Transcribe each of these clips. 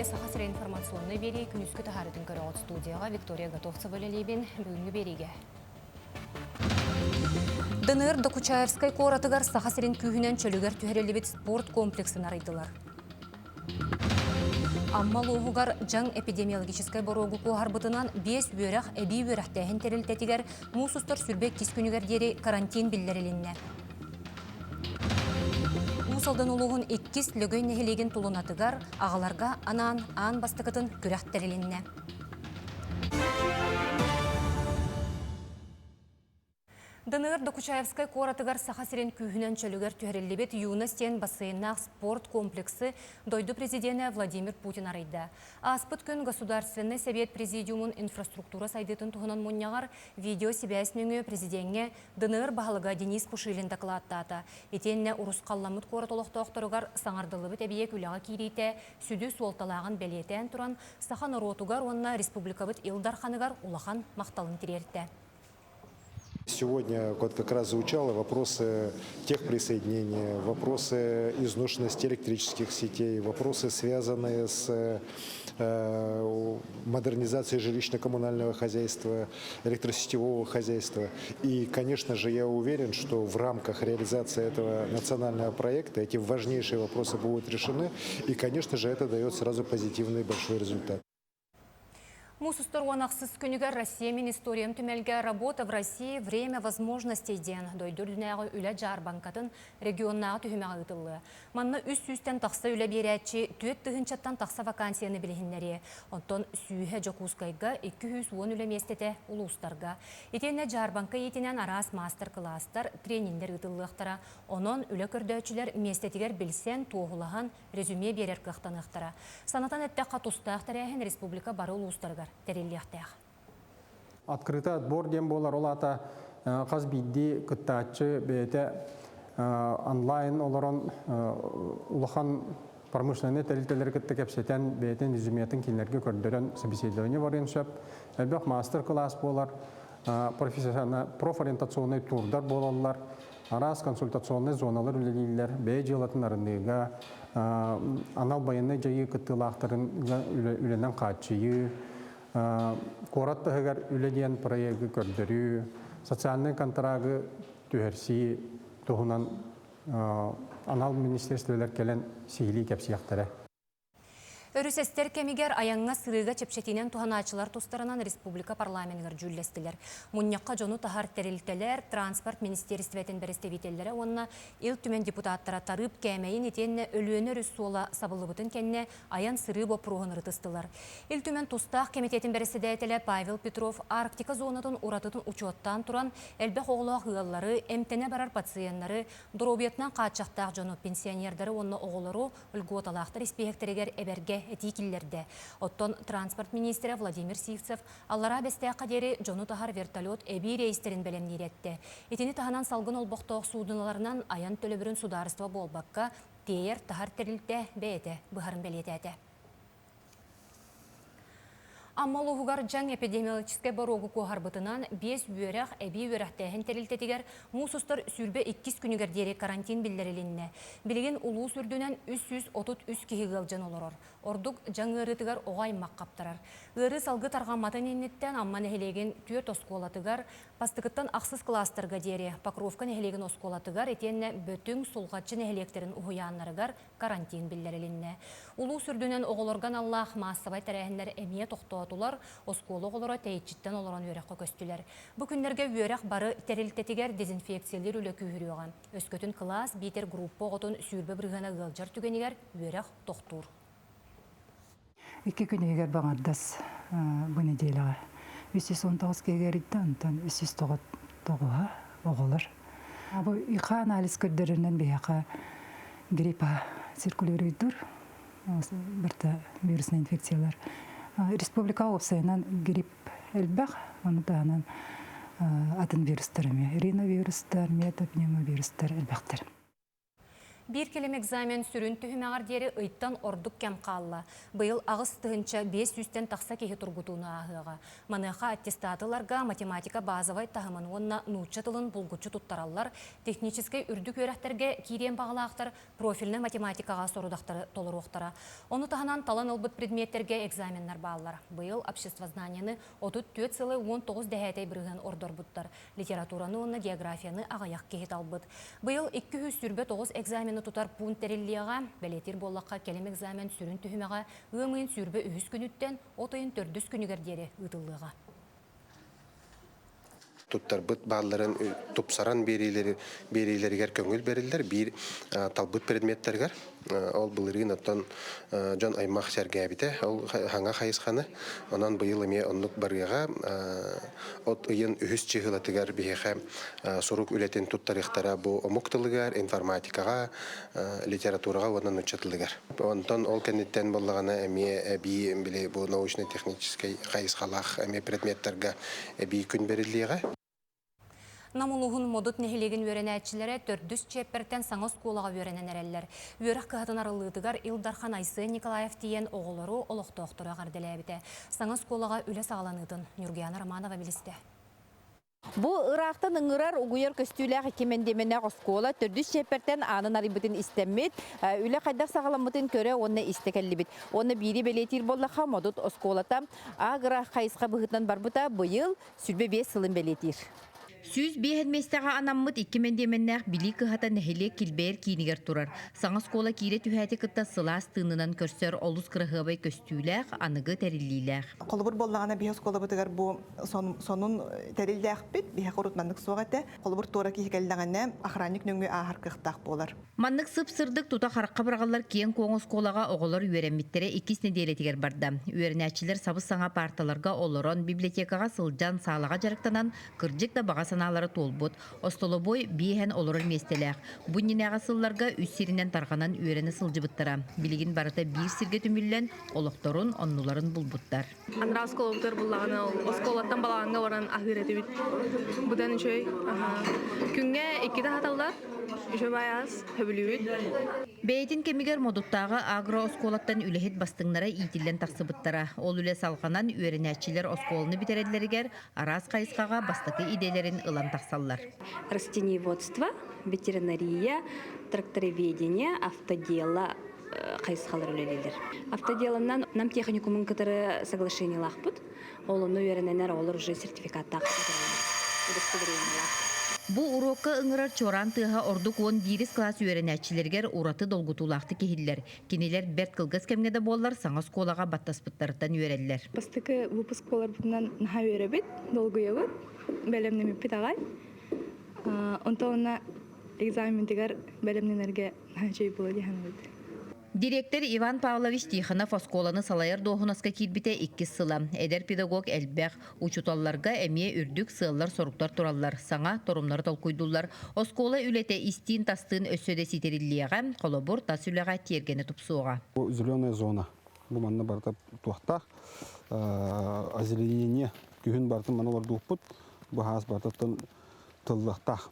Эбиге сахасыра информационный бери күнүскү тахарытын көрөгөт студияга Виктория Готовцева лебин бүгүнгү бериге. ДНР Докучаевскай коратыгар сахасырын күйүнен чөлүгөр түһәрелибит спорт комплексин арыйдылар. Аммал оғугар жаң эпидемиологическай борогу коғарбытынан 5 бөрәқ әбей бөрәқтәхін терілтетігер мұсыстар сүрбек кескүнігер дері карантин білдерілінне. Усалдан олуғын 2 лөгөй нәхелеген тұлынатыгар ағаларға анан аан бастықытын күрәқтерілінне. ДНР Докучаевскай коратыгар сахасырын күйінен чөлігер түхәрелебет юнастен бассейнақ спорт комплексы дойду президенті Владимир Путин арайды. Аспыт күн Государственный совет президиумын инфраструктура сайдытын тұғынан мұнияғар видео себәсініңі президентге ДНР бағалыға Денис Пушилин докладтата. Етенне ұрыс қалламыт коратолықты оқтырығар саңардылыбыт әбиек үліға кейрейті сүді суалталағын бәлетен тұран сахан ұротугар онына республикабыт Илдарханыгар улахан мақталын тірерді. Сегодня как раз звучало вопросы техприсоединения, вопросы изношенности электрических сетей, вопросы, связанные с модернизацией жилищно-коммунального хозяйства, электросетевого хозяйства. И, конечно же, я уверен, что в рамках реализации этого национального проекта эти важнейшие вопросы будут решены. И, конечно же, это дает сразу позитивный большой результат. Мусустар уанақсыз күнігер Россия мен историям түмелге работа в России время возможностей ден дойдыр дүнәғы үлі жар банкатын регионнаға түхіме ағытылы. Манна үс-үстен тақса үлі берәтші түйет тұхынчаттан тақса вакансияны білігінлері. Онтон сүйе жокускайға 210 үлі местете улустарға. Етені жар банка етінен арас мастер-кластар тренингдер ұтылықтара. Онон үлі көрдөчілер местетігер білсен тоғылаған резюме берер қықтанықтара. Санатан әтті қатустақтар әхін республика бары улустарғар. Открытый отбор дем болар олата қаз бидди кыттачы бете онлайн оларон улахан промышленный тәрилтелер кытты кепсетен бетен резюметін кинлерге көрдөрөн собеседование барин шап әлбәк мастер-класс болар профориентационный турдар болалар арас консультационный зоналар үлелейлер бей жылатын арындыға анал байынны жайы кыттылақтарын үленен қатшыйы Корат тахагар үледен проекты көрдөрү, социальный контрагы түһәрси туһунан анал министрликтер келен сигили кепсияқтары. Өрүсестер кемигер аяңға сырыға чепшетинен туханачылар тустарынан республика парламентгар жүллестілер. Мұньяққа жону тахар терилтелер, транспорт министерстветін берестевителері онына ил түмен депутаттара тарып кәмейін етенне өлуені рүссуола сабылыбытын кәнне аян сыры бопруғын рытыстылар. Ил түмен тустақ комитетін берестедетелі Павел Петров Арктика зонатын уратытын учуоттан туран әлбәқ оғылақ ғылалары, әмтене барар пациенттары, дұробиетнан қатшақтақ жону пенсионердері онына оғылару үлготалақтар испехектерегер әберге этикиллерде. Оттон транспорт министрі Владимир Сивцев аллара бәстәқ қадері жону тахар вертолет әбей рейстерін бәлемнер етті. Етені таханан салғын олбоқтоқ судыналарынан аян төлөбірін сударыства болбаққа тейер тахар терілтті бәйті бұхарын бәлетәді. Аммал оғығар жаң эпидемиологическай борогу коғарбытынан 5 бөрәқ әбей өрәқтәхін терілтетігер мұсыстар сүрбе 2 күнігер дері карантин білдерілінне. Білген ұлу сүрдінен 333 кеғі ғылжан олырыр. Ордук жаң ұрытығар оғай маққаптарар. Үрі салғы тарғаматын енеттен амман әхелеген түйет осколатығар, пастықыттан ақсыз кластырға дері Покровкан әхелеген осколатығар етенне бөтің солғатшын әхелектерін ұғыянларығар карантин білдерілінне. Ұлу сүрдінен оғылырған Аллах массабай тәрәхіндер әмие тоқтуатулар, осколы оғылыра тәйітчіттен олыран өрәққа көстілер. Бұл күндерге өрәқ бары тәрілтетігер дезинфекциялер үлі күйіріған. Өскөтін класс, бейтер группа оғытын сүрбі бірғана ғылжар түгенігер өрәқ тоқтур. 2 күнігер бағардас бұл неделіға. 319 кегерді, антон 309 оғылыр. Бұл иқа анализ көрдерінен бейақа гриппа циркулируйдур, бірті вирусный инфекциялар. Республика опсайынан грипп әлбәқ, оны дағынан атын вирустар, риновирустар, метапневмовирустар әлбәқтір. Bir kelime egzamen sürün tühümağır deri ıyттан orduk kem қалла. Быйыл ағыз тыгынча 500-тен тақса кехи тургутуны ахыға. Маныха аттестатыларға математика базовай тахымын онна нуча тылын булгучу туттараллар, техническай үрдік өрәхтерге кирен бағылақтар, профильны математикаға сорудақтары толыруқтара. Оны таханан талан ылбыт предметтерге экзаменнар бағылар. Быйыл обществознанияны 34,19 дәхәтей бірген ордор бұттар. Литератураны онна географияны ағаяқ кехет албыт. Быйыл 209 экзамен тутар пункт териллияға, бәлетир боллаққа келем экзамен сүрін түхімеға, өмейін сүрбі үхіс күніттен, отайын төрдіс күнігердері ұтылыға. Туттар быт балларын тупсаран берилергер көңіл берилер, bir талбыт предметтергер. Ол бұлырын оттан жон аймақ сәргәбіте, ол хаңа қайысқаны, онан бұйыл еме онлық барыға, от үйін үхіс чығылатығар бейхе сұрук үлетін туттарықтара бұл омуктылығар, информатикаға, литератураға онан ұчатылығар. Онтан ол кәнеттен болағана әме әбей бұл научно-техническай қайысқалақ әме предметтерге әбей күн беріліға. Намулуғын модут нехилеген өренәтчілері 400 чеппертен саңыз қолаға өренен әрелер. Өріқ қығатын арылығыдығар Илдархан Айсы Николаев тиен оғылыру олықтоқтыры ғарделәбіті. Саңыз қолаға үлі сағаланытын Нюргияна Романова білісті. Бу ырақтан ыңырар угуяр көстүләғі кемендемене ғоскола 400 чеппертен анын арибытын истеммет, үлі қайдақ сағаламытын көрі онны истекәлі бит. Оны бири белетир боллаға модут осколата ағыра қайысқа бұғытын барбыта бұйыл сүрбе 5 сылын белетир. Сүз бейхенместіға анаммыт 2000-меннәқ білі кығата нәхеле килбәр кейінігер тұрар. Саңыз кола кейре түхәті күтті сылас тыңынан көрсер олыс кырығыбай көстүләқ, анығы тәріліләқ. Қолыбыр боллағана бейхес қолы бұтығар бұл сонын тәрілдәқ біт, бейхек ұрытмандық соғаты, қолыбыр тура кейгелдіғанна охранник нөңгі ағар қықтақ болар. Маннық сып-сырдық тута қараққа бірғалар кейін қоңыз қолаға оғылар үйеренметтері 2 неделетігер барды. Үйеренәтчілер сабыз саңа парталарға олырон библиотекаға сылжан сағалаға жарықтанан кыржық да баға саналары толбут, остолобой бейхен олырыр местеләқ. Бұнненәға сылларға үссерінен тарғанан үйерені сылжыбыттара. Білігін барыта бір сірге түміллен олықтырын, оннуларын бұлбуттар. Андра осколоптар бұлағаны, осколаттан балағанға оран ахыреті біт. Бұдан үшөй, күнге 2 хаталдар, үшөй баяз, хөбілі біт. Бәйтін кемігер модуттағы агро-осколаттан үлехет бастыңнара итілен тақсыбыттара. Ол үле салғанан үйеренәтчілер осколыны бітерелерігер арас қайысқаға бастықы иделерін ылан тақсаллар. Растениеводство, ветеринария, трактороведение, автодела қайысқалар үлелелер. Автоделаннан нам техникумын кітірі соглашение лақпыт. Ол оны үйеренәнер олар уже сертификаттақ удостоверениялақ. Бу урокка ыңырар чоран тыға ордук 11 класс үйеренәтчілергер ураты долгутулақты кехиллер. Кенелер берт кылгыз кемгеде боллар саңыз колаға баттаспыттарыттан үйереллер. Бастықы выпуск болар бұтынан наға үйеребет, долгуябы, бәлемнемі питағай. Онтауына экзаментігер бәлемненерге жей болады ханыбыд. Директор Иван Павлович Тихонов осколаны салайыр доғынаска кирбите 2 сыла. Эдер педагог әлбәқ учуталларға әмие үрдік сыллар соруктар тураллар. Саңа торумнары толкуйдулар. Оскола үлете истин тастын өссөде ситериллияға, қолобур тас үліға тергені тупсуға. Зеленая зона. Бұл манна барда туақтақ. Озеленение күйін барды маналар дуқпыт. Бұл хас бардаттан тыллықтақ.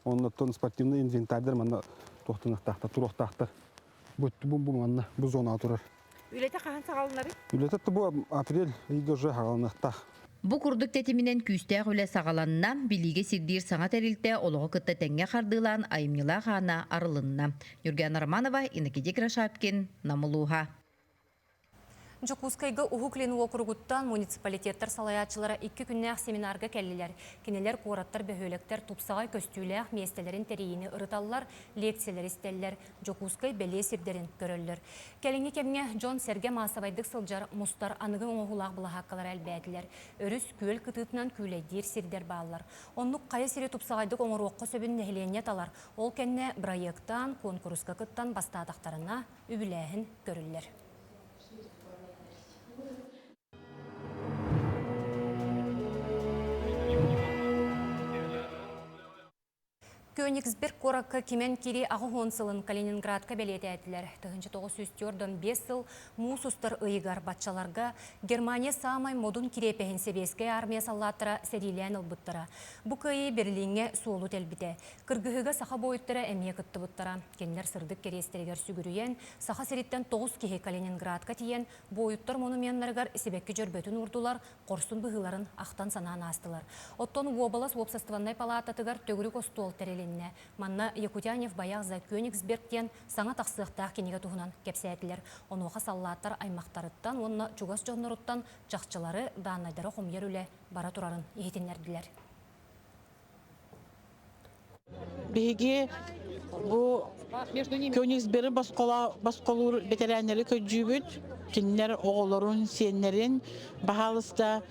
Оннаттан спортивный инвентарьдар манна туқтынықтақта, туруқтақтар. Бұл зона тұрар. Үлеті қаған сағалынары? Үлеті бұл апрель үйді уже ғалынықтақ. Бұ күрдік тәтімінен күстәғ үлі сағаланна, біліге сирдер саңа тәрілті олығы күтті тәңге қардылан айымнила ғана арылынна. Нюргияна Романова, Иннокедик Рашапкин, Намылуға. Жокускайга ухуклен округуттан муниципалитеттер салаятчылары 2 күннәк семинарға кәлілер. Кенелер қораттар бөхөлектер тупсағай көстүләк местелерін тәрейіні ұрыталылар, лекциялар істелілер, Жокускай бәле сирдерін көрілер. Кәліңе кемге Джон Серге Масабайдық сылжар мұстар анығы оңғылақ бұлағаққалар әлбәділер. Өріс көл күтітінен күлейдер сирдер бағылар. Онлық қайы сире тупсағайдық оңыр оққы сөбін нәхілене талар. Ол кәнне проекттан, конкурска кыттан бастадақтарына үбіләхін көрілер. Кёнигсберг коракка кимен кири ағы хонсылын Калининградка белеті әтілер. 1904-5 сыл мусустар ыйгар батчаларга Германия самай модун кирепехін себеске армия саллаттыра сәрилен ылбыттыра. Бұ күйі Берлинге суолу тәлбіте. Кыргыхыга саха бойыттыра әмие кытты бұттыра. Кенлер сырдық керестерегер сүгірүйен, саха сериттен 9 кихе Калининградка тиен бойыттар монументларгар себекке жөрбөтін урдулар, корсун бұғыларын ақтан санаан астылар. Оттон уобалас уопсастываннай палататыгар төгірік остуол тәрелінне. Манна Якутянев баяқ за Кёнигсбергтен саңа тақсықтақ кенеге туғынан кепсәтілер. Онуға саллаттар аймақтарыттан, онна чугас жоғныруттан жақчылары данайдары қомер үлі бара тұрарын ехетінлерділер. Беге bu Königсберг басқолур ветеранları көджүбүт, кинлер оголорун, сеннерин бахалыста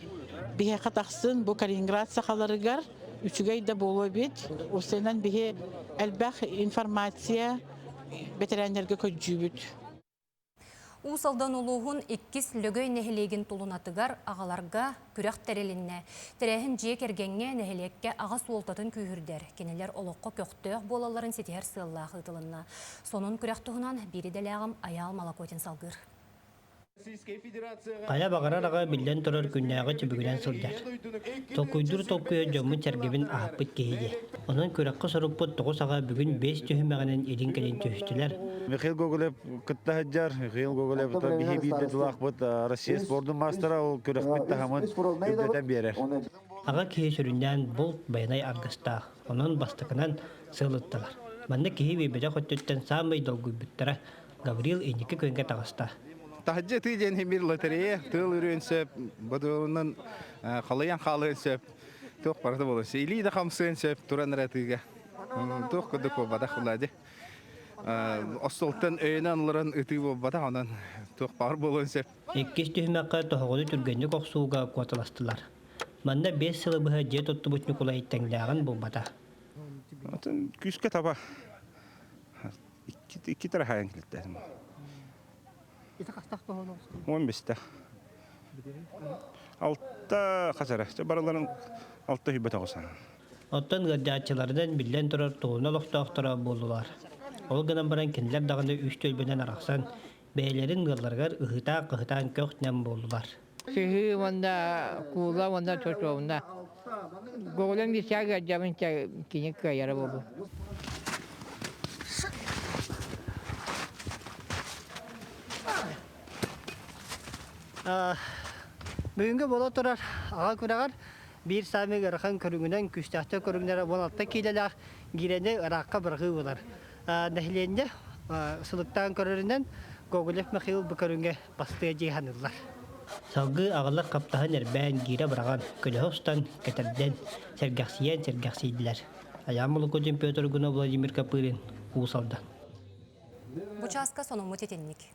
беге қатақсын bu Калининград сақаларыгар үчүгей да болу бит. Осынан беге әлбәқ информация ветеранларга көджүбүт. Усалдан улуғын 2 лөгөй нәхілеген тұлынатыгар ағаларға күрәқ тәрелінне. Тәрәхін жиек әргенге нәхілекке аға суолтатын күйірдер. Кенелер олыққа көқтөк болаларын сетер сыллағы ұтылынна. Сонын күрәқ тұғынан бері дәләғым аял малакотин салғыр. Қая бағарараға білден тұрар күннәғы түбігінен сылдар. Толкуйдыр толкуя жомын тәргебін ағаппыт кейде. Onun күрәққы сұрып бұт тұғы саға бүгін 5 түйімәғінен елін кәлен түйістілер. Михаил Гоголев кытта хаджар, Михаил Гоголев бихи бейді дұлақ бұт Россия спордың мастера ол күрәқ бітті хамын үбдетен берер. Аға кейі сүрінден бұл баянай арғыстақ, оның бастықынан сылыттылар. Манны кейі бейбеде қөттеттен самай долгуй бүттірі Гаврил Эникі көнге тағыста. Тахджи тыйден хемир лотерея, тыл үренсеп, бадылынан қалаян қалыынсеп, тоқ барады болысы. Или да қамсыынсеп, туран рәтіге. Тоқ күдік ол бада құлады. Остолтан өйнен ұлыран үті ол бада, онан тоқ бар болынсеп. Еккес түйімәққа тоғылы түргенді қоқсуға қуатыластылар. Манда 5 сылы бұға жет отты бұтны құлай тәңдәғын бұл бада. Күске таба. 2 тәрі хайын кілттәдім. 15-те. 6 қасары. Барыларын 6 хүббет оғысан. Оттан ғырдатчылардан білден тұрар туғына лоқтақтыра болдылар. Ол ғынан баран кенлер дағында 3 төлбеден арақсан, бәйлерін ғырларғар ұғыта-қығытан көқтінен болдылар. Сүйі онда кула, онда чөчө, онда. Гоголен десяға жабын кенек кайары болду. Бүгінгі бола тұрар аға күрағар бір сами ғырқан көріңінен күстәқті көріңдері 16 кейлелер гирені ұраққа бірғі болар. Нәхіленде сұлықтан көрірінен Гоголев Михаил бұл көріңге бастығы жейханылар. Салғы ағылар қаптағын әрбән гире біраған көліғыстан кәтірден сәргәқсейділер. Аямылы көден Петр Гуна Владимир Капырин ұсалдан. Бұчасқа соның мұтетенник.